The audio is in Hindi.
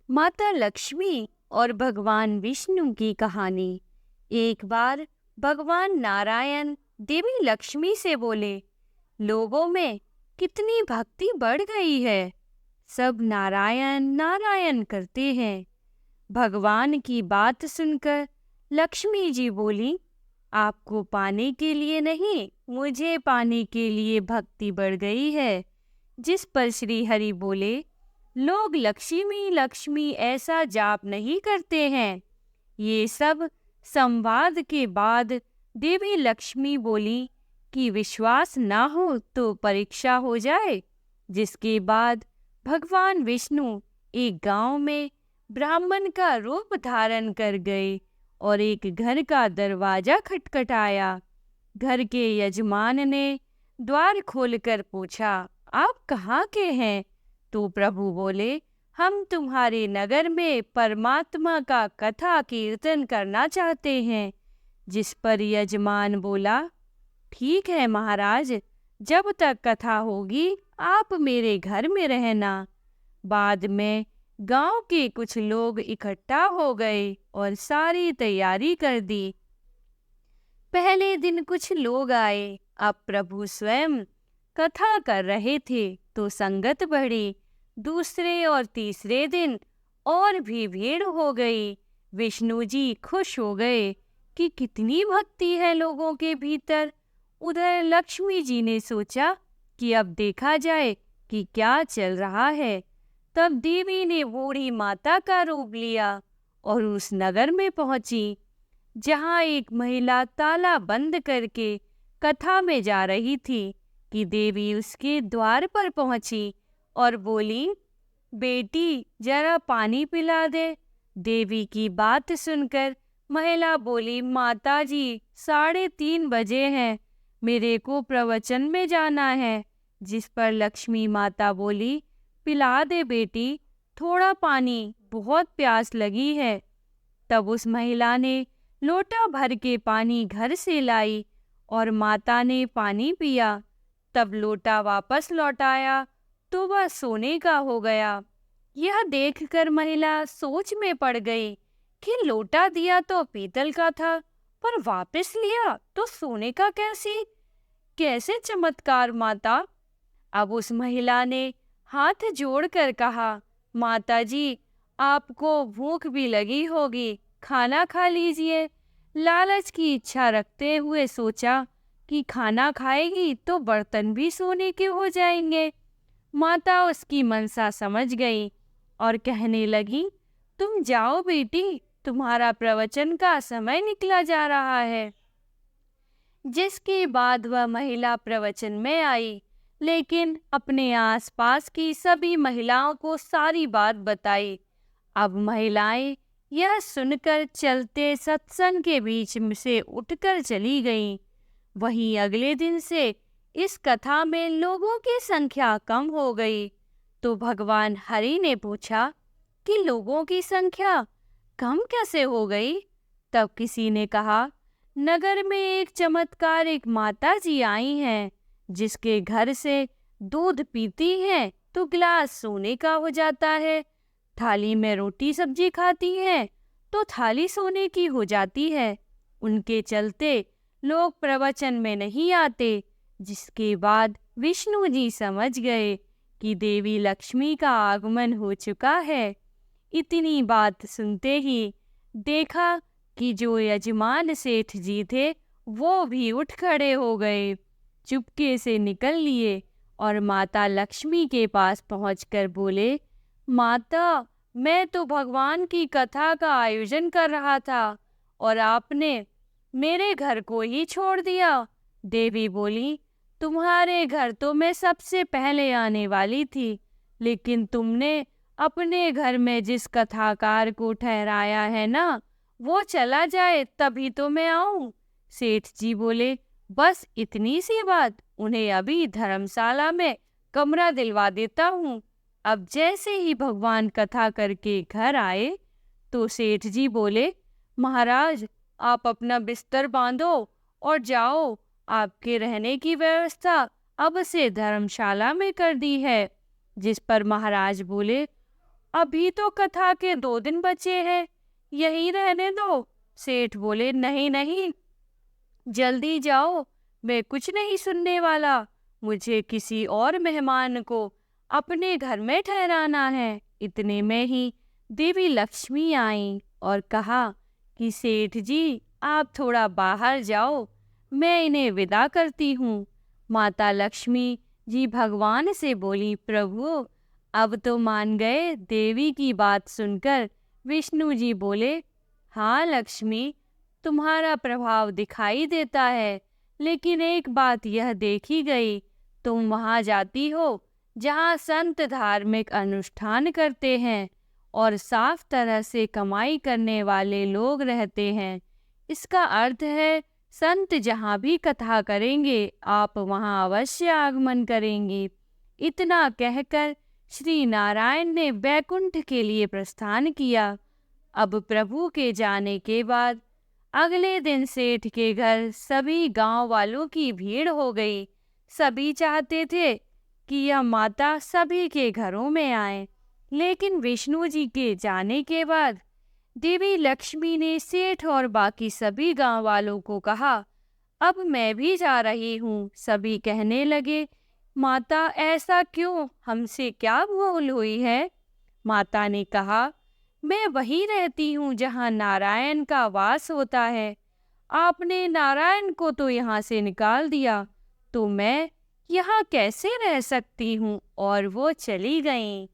माता लक्ष्मी और भगवान विष्णु की कहानी। एक बार भगवान नारायण देवी लक्ष्मी से बोले, लोगों में कितनी भक्ति बढ़ गई है। सब नारायण नारायण करते हैं। भगवान की बात सुनकर लक्ष्मी जी बोली, आपको पाने के लिए नहीं, मुझे पाने के लिए भक्ति बढ़ गई है। जिस पर श्री हरि बोले, लोग लक्ष्मी लक्ष्मी ऐसा जाप नहीं करते हैं। ये सब संवाद के बाद देवी लक्ष्मी बोली कि विश्वास ना हो तो परीक्षा हो जाए। जिसके बाद भगवान विष्णु एक गांव में ब्राह्मण का रूप धारण कर गए और एक घर का दरवाजा खटखटाया। घर के यजमान ने द्वार खोलकर पूछा, आप कहाँ के हैं? तो प्रभु बोले, हम तुम्हारे नगर में परमात्मा का कथा कीर्तन करना चाहते हैं। जिस पर यजमान बोला, ठीक है महाराज, जब तक कथा होगी आप मेरे घर में रहना। बाद में गांव के कुछ लोग इकट्ठा हो गए और सारी तैयारी कर दी। पहले दिन कुछ लोग आए, अब प्रभु स्वयं कथा कर रहे थे तो संगत बढ़ी। दूसरे और तीसरे दिन और भी भीड़ हो गई। विष्णु जी खुश हो गए कि कितनी भक्ति है लोगों के भीतर। उधर लक्ष्मी जी ने सोचा कि अब देखा जाए कि क्या चल रहा है। तब देवी ने बूढ़ी माता का रूप लिया और उस नगर में पहुंची जहां एक महिला ताला बंद करके कथा में जा रही थी कि देवी उसके द्वार पर पहुंची और बोली, बेटी जरा पानी पिला दे। देवी की बात सुनकर महिला बोली, माता जी 3:30 बजे हैं, मेरे को प्रवचन में जाना है। जिस पर लक्ष्मी माता बोली, पिला दे बेटी, थोड़ा पानी, बहुत प्यास लगी है। तब उस महिला ने लोटा भर के पानी घर से लाई और माता ने पानी पिया। तब लोटा वापस लौटाया तो वह सोने का हो गया। यह देखकर महिला सोच में पड़ गई कि लोटा दिया तो पीतल का था, पर वापस लिया तो सोने का कैसे चमत्कार माता। अब उस महिला ने हाथ जोड़कर कहा, माता जी आपको भूख भी लगी होगी, खाना खा लीजिए। लालच की इच्छा रखते हुए सोचा कि खाना खाएगी तो बर्तन भी सोने के हो जाएंगे। माता उसकी मनसा समझ गई और कहने लगी, तुम जाओ बेटी, तुम्हारा प्रवचन का समय निकला जा रहा है। जिसके बाद वह महिला प्रवचन में आई, लेकिन अपने आसपास की सभी महिलाओं को सारी बात बताई। अब महिलाएं यह सुनकर चलते सत्संग के बीच से उठकर चली गईं। वहीं अगले दिन से इस कथा में लोगों की संख्या कम हो गई। तो भगवान हरि ने पूछा कि लोगों की संख्या कम कैसे हो गई? तब किसी ने कहा, नगर में एक चमत्कारिक माता जी आई हैं, जिसके घर से दूध पीती हैं तो गिलास सोने का हो जाता है। थाली में रोटी सब्जी खाती हैं तो थाली सोने की हो जाती है। उनके चलते लोग प्रवचन में नहीं आते। जिसके बाद विष्णु जी समझ गए कि देवी लक्ष्मी का आगमन हो चुका है। इतनी बात सुनते ही देखा कि जो यजमान सेठ जी थे वो भी उठ खड़े हो गए, चुपके से निकल लिए और माता लक्ष्मी के पास पहुंचकर बोले, माता मैं तो भगवान की कथा का आयोजन कर रहा था और आपने मेरे घर को ही छोड़ दिया। देवी बोली, तुम्हारे घर तो मैं सबसे पहले आने वाली थी, लेकिन तुमने अपने घर में जिस कथाकार को ठहराया है ना, वो चला जाए तभी तो मैं आऊं। सेठ जी बोले, बस इतनी सी बात, उन्हें अभी धर्मशाला में कमरा दिलवा देता हूँ। अब जैसे ही भगवान कथा करके घर आए तो सेठ जी बोले, महाराज आप अपना बिस्तर बांधो और जाओ, आपके रहने की व्यवस्था अब से धर्मशाला में कर दी है। जिस पर महाराज बोले, अभी तो कथा के 2 दिन बचे हैं, यहीं रहने दो। सेठ बोले, नहीं नहीं, जल्दी जाओ, मैं कुछ नहीं सुनने वाला। मुझे किसी और मेहमान को अपने घर में ठहराना है। इतने में ही देवी लक्ष्मी आई और कहा कि सेठ जी, आप थोड़ा बाहर जाओ, मैं इन्हें विदा करती हूँ। माता लक्ष्मी जी भगवान से बोली, प्रभु अब तो मान गए। देवी की बात सुनकर विष्णु जी बोले, हाँ लक्ष्मी, तुम्हारा प्रभाव दिखाई देता है, लेकिन एक बात यह देखी गई, तुम वहां जाती हो जहां संत धार्मिक अनुष्ठान करते हैं और साफ तरह से कमाई करने वाले लोग रहते हैं। इसका अर्थ है संत जहां भी कथा करेंगे, आप वहां अवश्य आगमन करेंगे। इतना कहकर श्री नारायण ने बैकुंठ के लिए प्रस्थान किया। अब प्रभु के जाने के बाद अगले दिन सेठ के घर सभी गांव वालों की भीड़ हो गई। सभी चाहते थे कि यह माता सभी के घरों में आए, लेकिन विष्णु जी के जाने के बाद देवी लक्ष्मी ने सेठ और बाकी सभी गांव वालों को कहा, अब मैं भी जा रही हूँ। सभी कहने लगे, माता ऐसा क्यों, हमसे क्या भूल हुई है? माता ने कहा, मैं वहीं रहती हूँ जहाँ नारायण का वास होता है। आपने नारायण को तो यहाँ से निकाल दिया, तो मैं यहाँ कैसे रह सकती हूँ? और वो चली गईं।